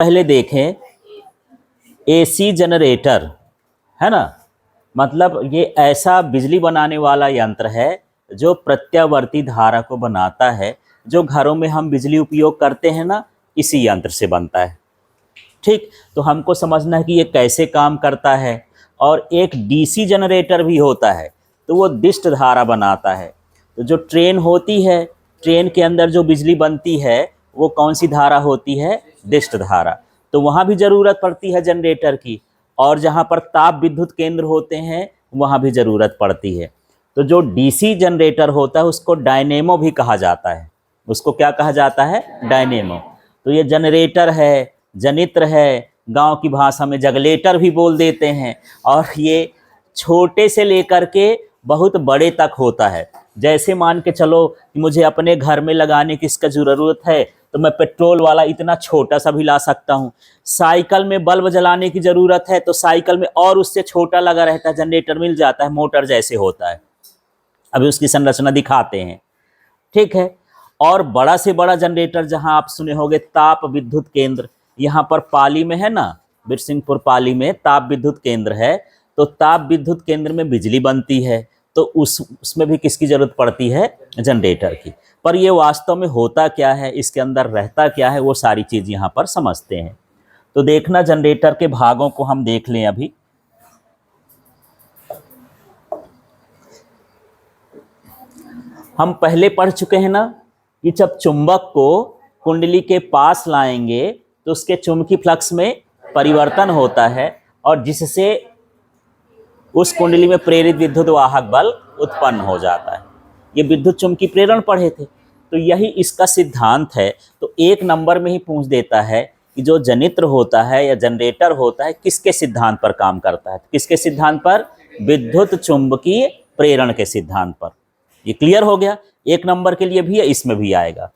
पहले देखें AC generator, है ना, मतलब ये ऐसा बिजली बनाने वाला यंत्र है जो प्रत्यावर्ती धारा को बनाता है। जो घरों में हम बिजली उपयोग करते हैं ना, इसी यंत्र से बनता है। ठीक, तो हमको समझना है कि ये कैसे काम करता है। और एक डीसी जनरेटर भी होता है, तो वो दिष्ट धारा बनाता है। तो जो ट्रेन होती है, ट्रेन के अंदर जो बिजली बनती है वो कौन सी धारा होती है? दिष्ट धारा। तो वहाँ भी ज़रूरत पड़ती है जनरेटर की। और जहाँ पर ताप विद्युत केंद्र होते हैं वहाँ भी ज़रूरत पड़ती है। तो जो डीसी जनरेटर होता है उसको डायनेमो भी कहा जाता है। उसको क्या कहा जाता है? डायनेमो। तो ये जनरेटर है, जनित्र है, गांव की भाषा में जगलेटर भी बोल देते हैं। और ये छोटे से लेकर के बहुत बड़े तक होता है। जैसे मान के चलो कि मुझे अपने घर में लगाने की इसका ज़रूरत है, तो मैं पेट्रोल वाला इतना छोटा सा भी ला सकता हूँ। साइकिल में बल्ब जलाने की ज़रूरत है तो साइकिल में और उससे छोटा लगा रहता है, जनरेटर मिल जाता है, मोटर जैसे होता है। अभी उसकी संरचना दिखाते हैं, ठीक है। और बड़ा से बड़ा जनरेटर जहां आप सुने होंगे ताप विद्युत केंद्र, यहाँ पर पाली में है ना, बिरसिंहपुर पाली में ताप विद्युत केंद्र है। तो ताप विद्युत केंद्र में बिजली बनती है, तो उसमें भी किसकी जरूरत पड़ती है? जनरेटर की। पर ये वास्तव में होता क्या है, इसके अंदर रहता क्या है, वो सारी चीज़ यहाँ पर समझते हैं। तो देखना, जनरेटर के भागों को हम देख लें। अभी हम पहले पढ़ चुके हैं ना कि जब चुंबक को कुंडली के पास लाएंगे तो उसके चुंबकीय फ्लक्स में परिवर्तन होता है और जिससे उस कुंडली में प्रेरित विद्युत वाहक बल उत्पन्न हो जाता है। ये विद्युत चुंबकीय प्रेरण पढ़े थे, तो यही इसका सिद्धांत है। तो एक नंबर में ही पूछ देता है कि जो जनित्र होता है या जनरेटर होता है किसके सिद्धांत पर काम करता है? किसके सिद्धांत पर? विद्युत चुंबकीय प्रेरण के सिद्धांत पर। ये क्लियर हो गया? एक नंबर के लिए भी है, इसमें भी आएगा।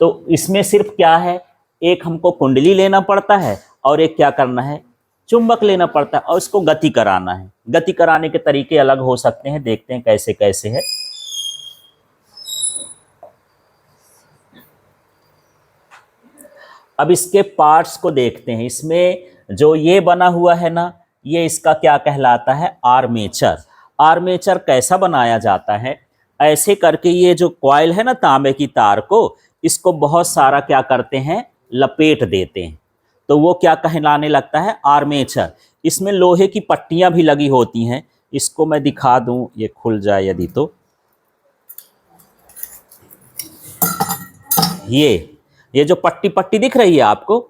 तो इसमें सिर्फ क्या है, एक हमको कुंडली लेना पड़ता है और एक क्या करना है, चुंबक लेना पड़ता है और इसको गति कराना है। गति कराने के तरीके अलग हो सकते हैं, देखते हैं कैसे कैसे है। अब इसके पार्ट्स को देखते हैं। इसमें जो ये बना हुआ है ना, ये इसका क्या कहलाता है? आर्मेचर। आर्मेचर कैसा बनाया जाता है? ऐसे करके ये जो कॉइल है ना तांबे की तार को, इसको बहुत सारा क्या करते हैं? लपेट देते हैं। तो वो क्या कहलाने लगता है? आर्मेचर। इसमें लोहे की पट्टियां भी लगी होती हैं। इसको मैं दिखा दूं, ये खुल जाए यदि तो। ये जो पट्टी पट्टी दिख रही है आपको,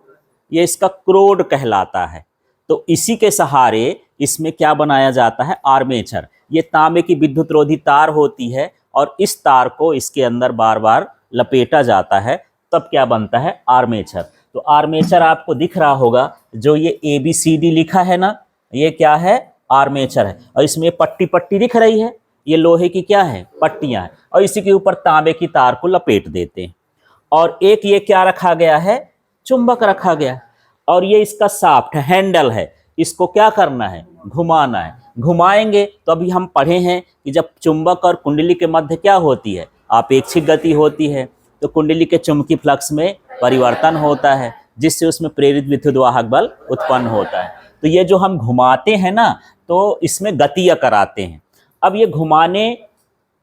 ये इसका क्रोड कहलाता है। तो इसी के सहारे इसमें क्या बनाया जाता है? आर्मेचर। ये तांबे की विद्युत रोधी तार होती है और इस तार को इसके अंदर बार बार लपेटा जाता है, तब क्या बनता है? आर्मेचर। तो आर्मेचर आपको दिख रहा होगा, जो ये ABCD लिखा है ना, ये क्या है? आर्मेचर है। और इसमें पट्टी पट्टी दिख रही है, ये लोहे की क्या है? पट्टियां हैं। और इसी के ऊपर तांबे की तार को लपेट देते हैं। और एक ये क्या रखा गया है? चुंबक रखा गया। और ये इसका शाफ्ट हैंडल है, इसको क्या करना है? घुमाना है। घुमाएंगे तो अभी हम पढ़े हैं कि जब चुंबक और कुंडली के मध्य क्या होती है? आपेक्षिक गति होती है। तो कुंडली के चुंबकीय फ्लक्स में परिवर्तन होता है, जिससे उसमें प्रेरित विद्युत वाहक बल उत्पन्न होता है। तो ये जो हम घुमाते हैं ना, तो इसमें गतियाँ कराते हैं। अब ये घुमाने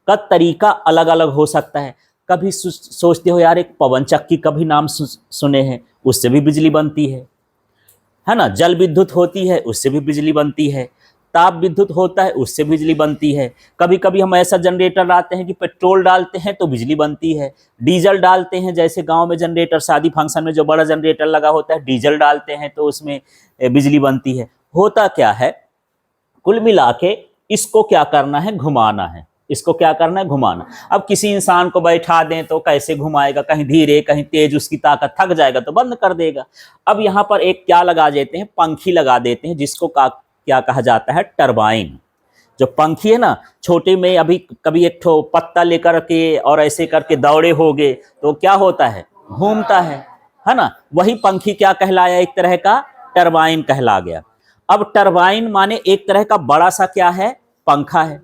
का तरीका अलग अलग हो सकता है। कभी सोचते हो यार, एक पवन चक्की का भी नाम सुने हैं, उससे भी बिजली बनती है ना। जल विद्युत होती है, उससे भी बिजली बनती है। ताप विद्युत होता है, उससे बिजली बनती है। कभी कभी हम ऐसा जनरेटर लाते हैं कि पेट्रोल डालते हैं तो बिजली बनती है। डीजल डालते हैं, जैसे गांव में जनरेटर, शादी फंक्शन में जो बड़ा जनरेटर लगा होता है, डीजल डालते हैं तो उसमें बिजली बनती है। होता क्या है, कुल मिला के इसको क्या करना है? घुमाना है। इसको क्या करना है? घुमाना। अब किसी इंसान को बैठा दें तो कैसे घुमाएगा? कहीं धीरे कहीं तेज, उसकी ताकत थक जाएगा तो बंद कर देगा। अब यहाँ पर एक क्या लगा देते हैं? पंखी लगा देते हैं, जिसको क्या कहा जाता है? टरबाइन। जो पंखी है ना, छोटे में अभी कभी एक ठो पत्ता लेकर के और ऐसे करके दौड़े होगे तो क्या होता है? घूमता है ना। वही पंखी क्या कहलाया? एक तरह का टरबाइन कहला गया। अब टरबाइन माने एक तरह का बड़ा सा क्या है? पंखा है,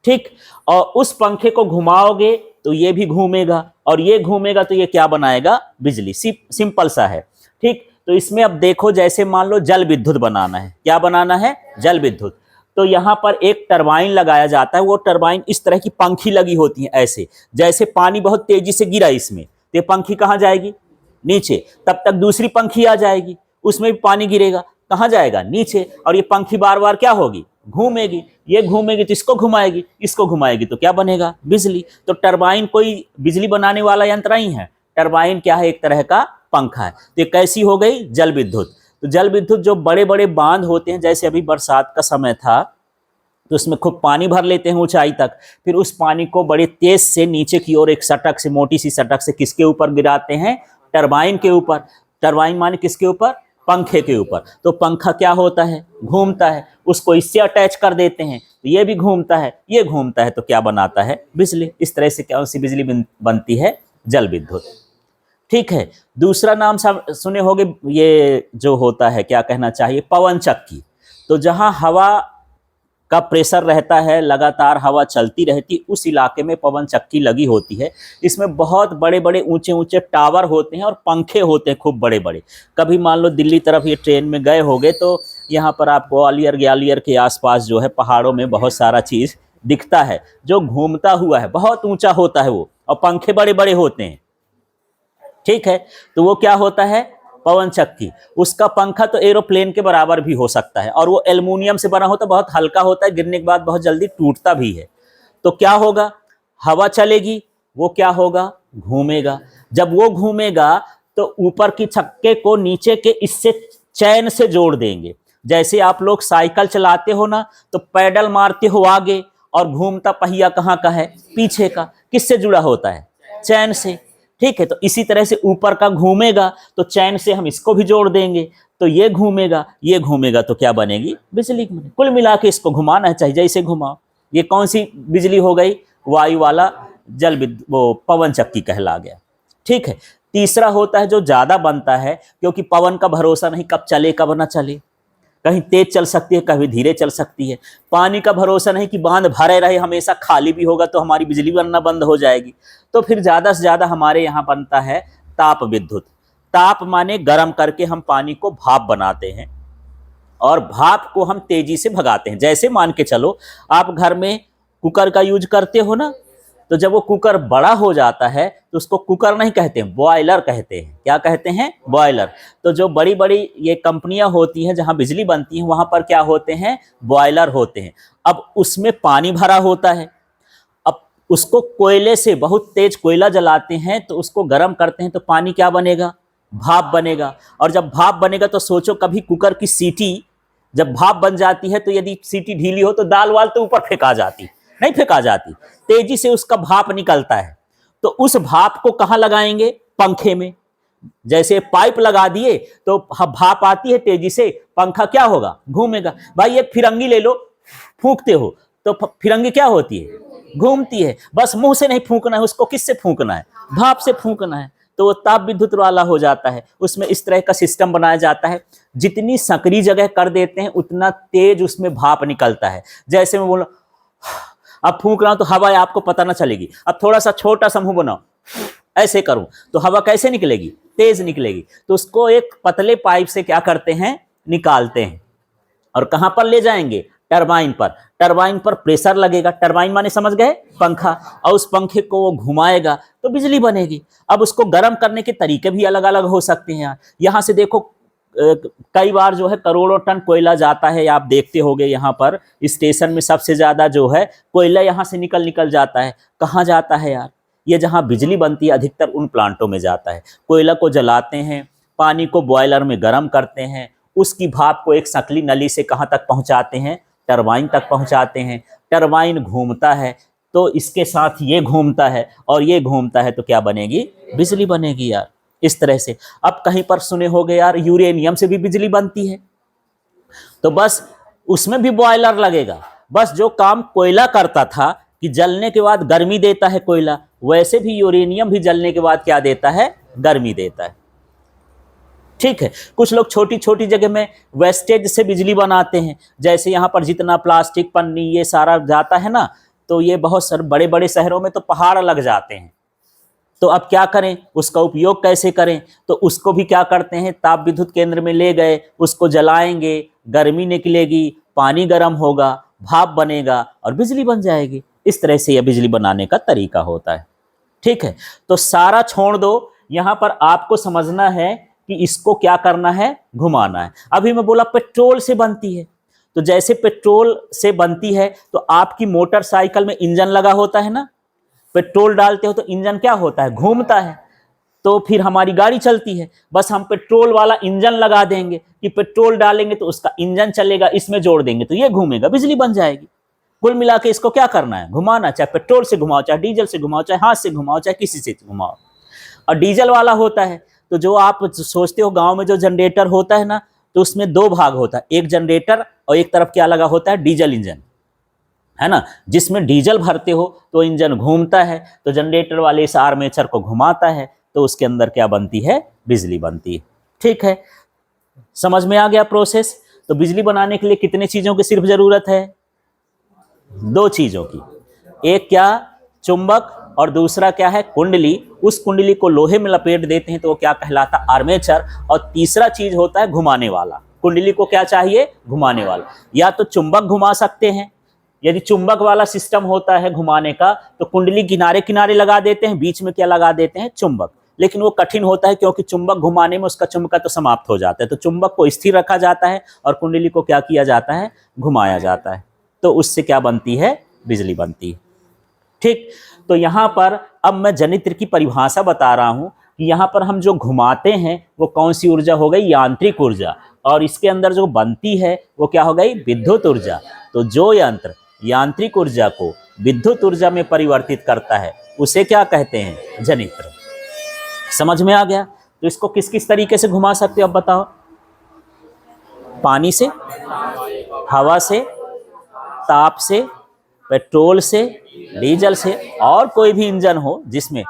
ठीक। और उस पंखे को घुमाओगे तो ये भी घूमेगा और ये घूमेगा तो ये क्या बनाएगा? बिजली। सिंपल सा है, ठीक। तो इसमें अब देखो, जैसे मान लो जल विद्युत बनाना है, क्या बनाना है, जल विद्युत। तो यहाँ पर एक टरबाइन लगाया जाता है, वो टरबाइन इस तरह की पंखी लगी होती है ऐसे, जैसे पानी बहुत तेजी से गिरा इसमें, तो ये पंखी कहाँ जाएगी, नीचे। तब तक दूसरी पंखी आ जाएगी, उसमें भी पानी गिरेगा, कहाँ जाएगा, नीचे। और ये पंखी बार बार क्या होगी, घूमेगी, ये घूमेगी तो इसको घुमाएगी, इसको घुमाएगी तो क्या बनेगा, बिजली। तो टरबाइन कोई बिजली बनाने वाला यंत्र नहीं है, टरबाइन क्या है, एक तरह का पंखा है। तो ये कैसी हो गई, जल विद्युत। तो जल विद्युत जो बड़े बड़े बांध होते हैं, जैसे अभी बरसात का समय था, तो उसमें खूब पानी भर लेते हैं ऊंचाई तक, फिर उस पानी को बड़े तेज से नीचे की ओर एक सटक से, मोटी सी सटक से किसके ऊपर गिराते हैं, टरबाइन के ऊपर। टरबाइन माने किसके ऊपर, पंखे के ऊपर। तो पंखा क्या होता है, घूमता है, उसको इससे अटैच कर देते हैं, तो ये भी घूमता है, ये घूमता है, तो क्या बनाता है, बिजली। इस तरह से कौन सी बिजली बनती है, जल विद्युत। ठीक है। दूसरा नाम सुने होंगे, ये जो होता है, क्या कहना चाहिए, पवन चक्की। तो जहां हवा का प्रेशर रहता है, लगातार हवा चलती रहती, उस इलाके में पवन चक्की लगी होती है। इसमें बहुत बड़े बड़े ऊंचे ऊंचे टावर होते हैं और पंखे होते हैं खूब बड़े बड़े। कभी मान लो दिल्ली तरफ ये ट्रेन में गए होगे, तो यहाँ पर आपको ग्वालियर के आसपास जो है पहाड़ों में बहुत सारा चीज़ दिखता है जो घूमता हुआ है, बहुत ऊंचा होता है वो, और पंखे बड़े बड़े होते हैं। ठीक है। तो वो क्या होता है, पवन चक्की। उसका पंखा तो एरोप्लेन के बराबर भी हो सकता है, और वो एल्युमिनियम से बना होता है, बहुत हल्का होता है, गिरने के बाद बहुत जल्दी टूटता भी है। तो क्या होगा, हवा चलेगी, वो क्या होगा, घूमेगा। जब वो घूमेगा तो ऊपर की छक्के को नीचे के इससे चैन से जोड़ देंगे। जैसे आप लोग साइकिल चलाते हो ना, तो पैडल मारते हो आगे, और घूमता पहिया कहाँ का है, पीछे का। किससे जुड़ा होता है, चैन से। ठीक है। तो इसी तरह से ऊपर का घूमेगा, तो चैन से हम इसको भी जोड़ देंगे, तो ये घूमेगा, ये घूमेगा, तो क्या बनेगी, बिजली। कुल मिला के इसको घुमाना है, चाहे जैसे घुमाओ। ये कौन सी बिजली हो गई, वायु वाला जल विद्युत, वो पवन चक्की कहला गया। ठीक है। तीसरा होता है जो ज्यादा बनता है, क्योंकि पवन का भरोसा नहीं, कब चले कब ना चले, कहीं तेज चल सकती है, कभी धीरे चल सकती है। पानी का भरोसा नहीं कि बांध भरे रहे हमेशा, खाली भी होगा तो हमारी बिजली बनना बंद हो जाएगी। तो फिर ज़्यादा से ज़्यादा हमारे यहाँ बनता है ताप विद्युत। ताप माने गर्म करके हम पानी को भाप बनाते हैं, और भाप को हम तेजी से भगाते हैं। जैसे मान के चलो, आप घर में कुकर का यूज करते हो ना, तो जब वो कुकर बड़ा हो जाता है तो उसको कुकर नहीं कहते हैं, बॉयलर कहते हैं। क्या कहते हैं, बॉयलर। तो जो बड़ी बड़ी ये कंपनियां होती हैं जहां बिजली बनती है, वहां पर क्या होते हैं, बॉयलर होते हैं। अब उसमें पानी भरा होता है, अब उसको कोयले से, बहुत तेज कोयला जलाते हैं, तो उसको गर्म करते हैं, तो पानी क्या बनेगा, भाप बनेगा। और जब भाप बनेगा तो सोचो, कभी कुकर की सीटी जब भाप बन जाती है, तो यदि सीटी ढीली हो तो दाल वाल तो ऊपर फेंका जाती, नहीं फेंका जाती, तेजी से उसका भाप निकलता है। तो उस भाप को कहाँ लगाएंगे, पंखे में। जैसे पाइप लगा दिए तो भाप आती है तेजी से, पंखा क्या होगा, घूमेगा। भाई एक फिरंगी ले लो, फूंकते हो तो फिरंगी क्या होती है, घूमती है। बस मुंह से नहीं फूंकना है उसको, किससे फूंकना है, भाप से फूंकना है, तो वो ताप विद्युत वाला हो जाता है। उसमें इस तरह का सिस्टम बनाया जाता है, जितनी संकरी जगह कर देते हैं उतना तेज उसमें भाप निकलता है। जैसे मैं बोलो, अब फूंक रहा हूं तो हवा आपको पता ना चलेगी। अब थोड़ा सा छोटा सा मुंह बनाओ, ऐसे करूं तो हवा कैसे निकलेगी, तेज निकलेगी। तो उसको एक पतले पाइप से क्या करते हैं, निकालते हैं, और कहां पर ले जाएंगे, टरबाइन पर। टरबाइन पर प्रेशर लगेगा, टरबाइन माने समझ गए, पंखा, और उस पंखे को वो घुमाएगा तो बिजली बनेगी। अब उसको गर्म करने के तरीके भी अलग अलग हो सकते हैं। यहाँ से देखो, कई बार जो है करोड़ों टन कोयला जाता है, आप देखते होंगे यहाँ पर स्टेशन में सबसे ज्यादा जो है कोयला यहाँ से निकल जाता है। कहाँ जाता है यार, ये जहाँ बिजली बनती है अधिकतर उन प्लांटों में जाता है। कोयला को जलाते हैं, पानी को बॉयलर में गर्म करते हैं, उसकी भाप को एक सकली नली से कहाँ तक पहुँचाते हैं, टरबाइन तक पहुँचाते हैं। टरबाइन घूमता है, तो इसके साथ ये घूमता है और ये घूमता है, तो क्या बनेगी, बिजली बनेगी यार। इस तरह से। अब कहीं पर सुने होंगे यार यूरेनियम से भी बिजली बनती है, तो बस उसमें भी बॉयलर लगेगा। बस जो काम कोयला करता था कि जलने के बाद गर्मी देता है कोयला, वैसे भी यूरेनियम भी जलने के बाद क्या देता है, गर्मी देता है। ठीक है। कुछ लोग छोटी छोटी जगह में वेस्टेज से बिजली बनाते हैं, जैसे यहाँ पर जितना प्लास्टिक पन्नी ये सारा जाता है ना, तो ये बहुत सारे बड़े बड़े शहरों में तो पहाड़ लग जाते हैं। तो अब क्या करें, उसका उपयोग कैसे करें? तो उसको भी क्या करते हैं, ताप विद्युत केंद्र में ले गए, उसको जलाएंगे, गर्मी निकलेगी, पानी गर्म होगा, भाप बनेगा और बिजली बन जाएगी। इस तरह से यह बिजली बनाने का तरीका होता है। ठीक है, तो सारा छोड़ दो, यहां पर आपको समझना है कि इसको क्या करना है, घुमाना है। अभी मैं बोला पेट्रोल से बनती है, तो जैसे पेट्रोल से बनती है तो आपकी मोटरसाइकिल में इंजन लगा होता है ना, पेट्रोल डालते हो तो इंजन क्या होता है, घूमता है, तो फिर हमारी गाड़ी चलती है। बस हम पेट्रोल वाला इंजन लगा देंगे कि पेट्रोल डालेंगे तो उसका इंजन चलेगा, इसमें जोड़ देंगे तो ये घूमेगा, बिजली बन जाएगी। कुल मिला के इसको क्या करना है, घुमाना, चाहे पेट्रोल से घुमाओ, चाहे डीजल से घुमाओ, चाहे हाथ से घुमाओ, चाहे किसी से घुमाओ। और डीजल वाला होता है तो जो आप सोचते हो गांव में जो जनरेटर होता है ना, तो उसमें दो भाग होता है, एक जनरेटर और एक तरफ क्या लगा होता है, डीजल इंजन, है ना, जिसमें डीजल भरते हो तो इंजन घूमता है, तो जनरेटर वाले इस आर्मेचर को घुमाता है, तो उसके अंदर क्या बनती है, बिजली बनती है। ठीक है, समझ में आ गया प्रोसेस? तो बिजली बनाने के लिए कितने चीजों की सिर्फ जरूरत है, दो चीजों की, एक क्या, चुंबक, और दूसरा क्या है, कुंडली। उस कुंडली को लोहे में लपेट देते हैं तो वो क्या कहलाता, आर्मेचर। और तीसरा चीज होता है घुमाने वाला। कुंडली को क्या चाहिए, घुमाने वाला। या तो चुंबक घुमा सकते हैं, यदि चुंबक वाला सिस्टम होता है घुमाने का तो कुंडली किनारे किनारे लगा देते हैं, बीच में क्या लगा देते हैं, चुंबक। लेकिन वो कठिन होता है क्योंकि चुंबक घुमाने में उसका चुंबक तो समाप्त हो जाता है, तो चुंबक को स्थिर रखा जाता है और कुंडली को क्या किया जाता है, घुमाया जाता है, तो उससे क्या बनती है, बिजली बनती है। ठीक, तो यहां पर अब मैं जनित्र की परिभाषा बता रहा हूं कि यहां पर हम जो घुमाते हैं वो कौन सी ऊर्जा हो गई, यांत्रिक ऊर्जा, और इसके अंदर जो बनती है वो क्या हो गई, विद्युत ऊर्जा। तो जो यंत्र यांत्रिक ऊर्जा को विद्युत ऊर्जा में परिवर्तित करता है उसे क्या कहते हैं, जनित्र। समझ में आ गया? तो इसको किस किस तरीके से घुमा सकते हो अब बताओ, पानी से, हवा से, ताप से, पेट्रोल से, डीजल से, और कोई भी इंजन हो जिसमें,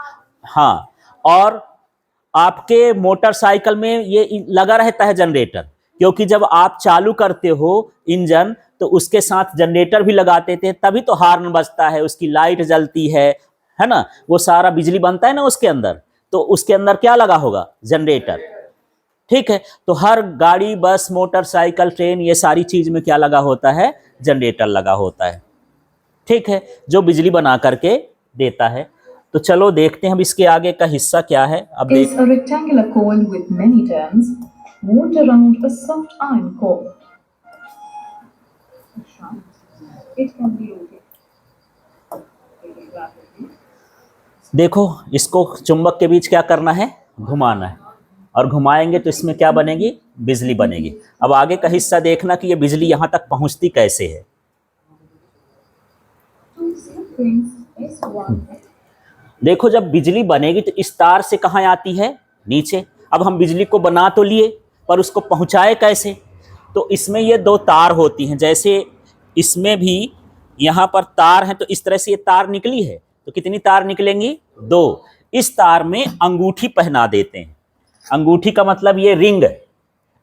हाँ, और आपके मोटरसाइकिल में ये लगा रहता है जनरेटर, क्योंकि जब आप चालू करते हो इंजन तो उसके साथ जनरेटर भी लगाते थे, तभी तो हार्न बजता है, उसकी लाइट जलती है ना, वो सारा बिजली बनता है ना उसके अंदर, तो उसके अंदर क्या लगा होगा, जनरेटर। ठीक है, तो हर गाड़ी, बस, मोटरसाइकिल, ट्रेन, ये सारी चीज में क्या लगा होता है, जनरेटर लगा होता है। ठीक है, जो बिजली बना करके देता है। तो चलो देखते हैं अब इसके आगे का हिस्सा क्या है। अब देख, is a rectangular coil with many turns wound around a soft iron core. It can be rotated. देखो इसको चुंबक के बीच क्या करना है, घुमाना है, और घुमाएंगे तो इसमें क्या बनेगी, बिजली बनेगी। अब आगे का हिस्सा देखना कि ये बिजली यहां तक पहुंचती कैसे है। देखो जब बिजली बनेगी तो इस तार से कहां आती है, नीचे। अब हम बिजली को बना तो लिए पर उसको पहुंचाए कैसे, तो इसमें ये दो तार होती हैं, जैसे इसमें भी यहां पर तार है, तो इस तरह से ये तार निकली है, तो कितनी तार निकलेंगी, दो। इस तार में अंगूठी पहना देते हैं, अंगूठी का मतलब ये रिंग,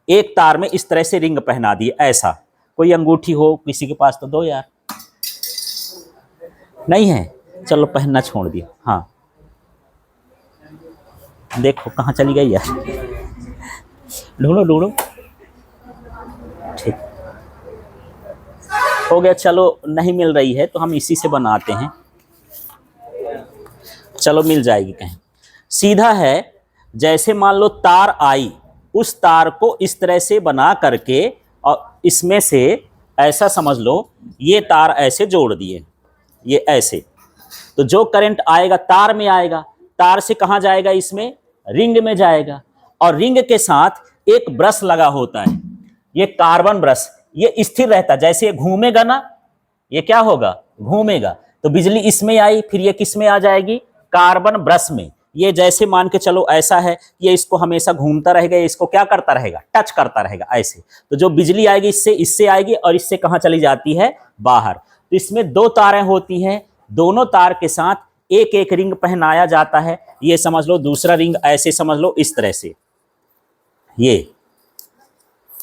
एक तार में इस तरह से रिंग पहना दी, ऐसा कोई अंगूठी हो किसी के पास तो दो यार, नहीं है, चलो पहनना छोड़ दिया। हाँ देखो कहाँ चली गई यार, ढूंढो ढूंढो, ठीक हो गया। चलो नहीं मिल रही है तो हम इसी से बनाते हैं, चलो मिल जाएगी कहीं। सीधा है, जैसे मान लो तार आई, उस तार को इस तरह से बना करके और इसमें से ऐसा समझ लो ये तार ऐसे जोड़ दिए, ये ऐसे, तो जो करंट आएगा तार में आएगा, तार से कहां जाएगा, इसमें रिंग में जाएगा, और रिंग के साथ एक ब्रश लगा होता है, ये कार्बन ब्रश, ये स्थिर रहता, जैसे ये घूमेगा ना, ये क्या होगा, घूमेगा, तो बिजली इसमें आई, फिर ये किस में आ जाएगी, कार्बन ब्रश में। ये जैसे मान के चलो ऐसा है, ये इसको हमेशा घूमता रहेगा, इसको क्या करता रहेगा, टच करता रहेगा ऐसे, तो जो बिजली आएगी इससे आएगी और इससे कहां चली जाती है, बाहर। तो इसमें दो तारें होती हैं, दोनों तार के साथ एक एक रिंग पहनाया जाता है, ये समझ लो, दूसरा रिंग ऐसे समझ लो, इस तरह से ये,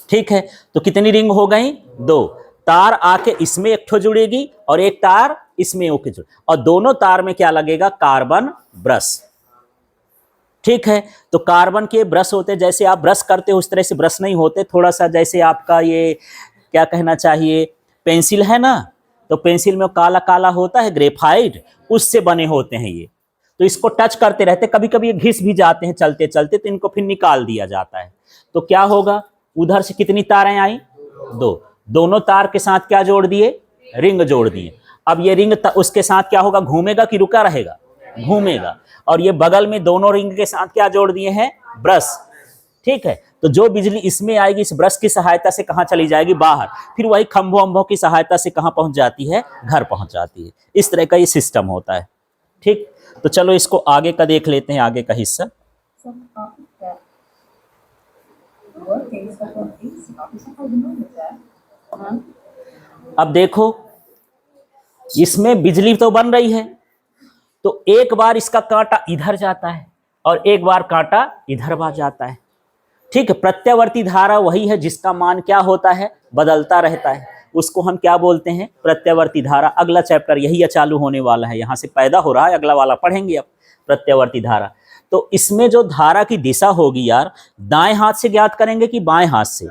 ठीक है। तो कितनी रिंग हो गई, दो। तार आके इसमें एक ठो जुड़ेगी और एक तार इसमें ओके जुड़, और दोनों तार में क्या लगेगा, कार्बन ब्रश, ठीक है। तो कार्बन के ब्रश होते हैं, जैसे आप ब्रश करते हो उस तरह से ब्रश नहीं होते, थोड़ा सा जैसे आपका ये क्या कहना चाहिए, पेंसिल है ना, तो पेंसिल में काला काला होता है ग्रेफाइट, उससे बने होते हैं ये। तो इसको टच करते रहते, कभी कभी ये घिस भी जाते हैं चलते चलते, तो इनको फिर निकाल दिया जाता है। तो क्या होगा, उधर से कितनी तारें आई, 2, दोनों तार के साथ क्या जोड़ दिए, रिंग जोड़ दिए। अब ये रिंग उसके साथ क्या होगा, घूमेगा कि रुका रहेगा, घूमेगा। और ये बगल में दोनों रिंग के साथ क्या जोड़ दिए हैं, ब्रश। ठीक है, तो जो बिजली इसमें आएगी इस ब्रश की सहायता से कहाँ चली जाएगी, बाहर, फिर वही खंभों वंभों की सहायता से कहाँ पहुंच जाती है, घर पहुंच जाती है। इस तरह का ये सिस्टम होता है। ठीक, तो चलो इसको आगे का देख लेते हैं, आगे का हिस्सा। अब देखो इसमें बिजली तो बन रही है, तो एक बार इसका कांटा इधर जाता है और एक बार कांटा इधर आ जाता है। ठीक है, प्रत्यावर्ती धारा वही है जिसका मान क्या होता है, बदलता रहता है, उसको हम क्या बोलते हैं, प्रत्यावर्ती धारा। अगला चैप्टर यही चालू होने वाला है, यहाँ से पैदा हो रहा है, अगला वाला पढ़ेंगे अब, प्रत्यावर्ती धारा। तो इसमें जो धारा की दिशा होगी यार, दाएं हाथ से ज्ञात करेंगे कि बाएं हाथ से,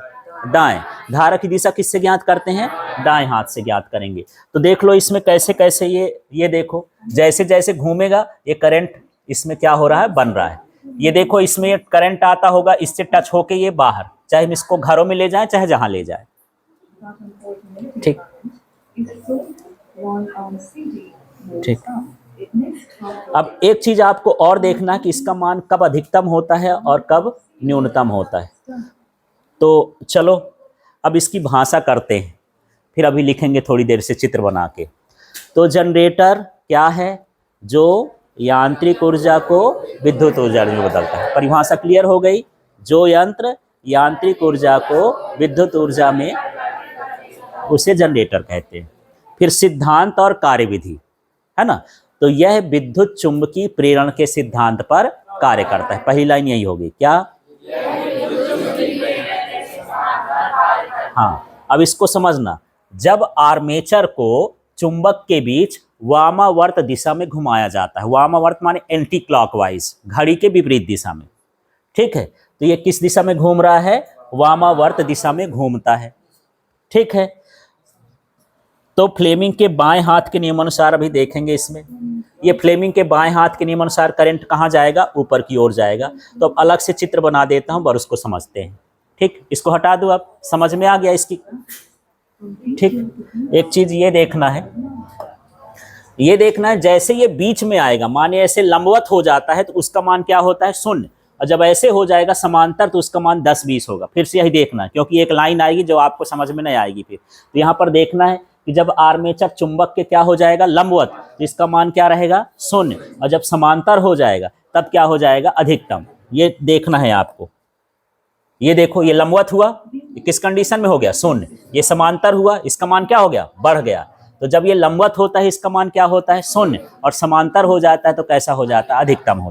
दाएं। धारा की दिशा किससे ज्ञात करते हैं, दाएं हाथ से ज्ञात करेंगे। तो देख लो इसमें कैसे कैसे ये देखो, जैसे जैसे घूमेगा ये करंट इसमें क्या हो रहा है, बन रहा है। ये देखो इसमें करंट आता होगा, इससे टच होके ये बाहर, चाहे हम इसको घरों में ले जाएं चाहे जहां ले जाएं। ठीक ठीक। अब एक चीज आपको और देखना कि इसका मान कब अधिकतम होता है और कब न्यूनतम होता है। तो चलो अब इसकी भाषा करते हैं, फिर अभी लिखेंगे थोड़ी देर से चित्र बना के। तो जनरेटर क्या है, जो यांत्रिक ऊर्जा को विद्युत ऊर्जा में बदलता है। परिभाषा क्लियर हो गई, जो यंत्र यांत्रिक ऊर्जा को विद्युत ऊर्जा में, उसे जनरेटर कहते हैं। फिर सिद्धांत और कार्यविधि है ना, तो यह विद्युत चुंबकीय प्रेरण के सिद्धांत पर कार्य करता है। पहली लाइन यही होगी, क्या, हाँ। अब इसको समझना, जब आर्मेचर को चुंबक के बीच वामावर्त दिशा में घुमाया जाता है, वामावर्त माने एंटी क्लॉकवाइज, घड़ी के विपरीत दिशा में। ठीक है, तो ये किस दिशा में घूम रहा है, वामावर्त दिशा में घूमता है। ठीक है, तो फ्लेमिंग के बाएं हाथ के नियमानुसार अभी देखेंगे इसमें, ये फ्लेमिंग के बाएं हाथ के नियमानुसार करंट कहाँ जाएगा, ऊपर की ओर जाएगा। तो अब अलग से चित्र बना देता हूं और उसको समझते हैं। ठीक, इसको हटा दो, अब समझ में आ गया इसकी। ठीक, एक चीज ये देखना है, ये देखना है, जैसे ये बीच में आएगा, माने ऐसे लंबवत हो जाता है तो उसका मान क्या होता है, 0, और जब ऐसे हो जाएगा समांतर तो उसका मान 10-20 होगा। फिर से यही देखना है, क्योंकि एक लाइन आएगी जो आपको समझ में नहीं आएगी फिर। तो यहाँ पर देखना है कि जब आर्मेचर चुंबक के क्या हो जाएगा, लंबवत, तो इसका मान क्या रहेगा, 0, और जब समांतर हो जाएगा तब क्या हो जाएगा, अधिकतम। ये देखना है आपको। ये देखो, ये लंबवत हुआ, ये किस कंडीशन में हो गया, 0। ये समांतर हुआ, इसका मान क्या हो गया, बढ़ गया। तो जब ये लंबवत होता है इसका मान क्या होता है, 0, और समांतर हो जाता है तो कैसा हो जाता है, अधिकतम हो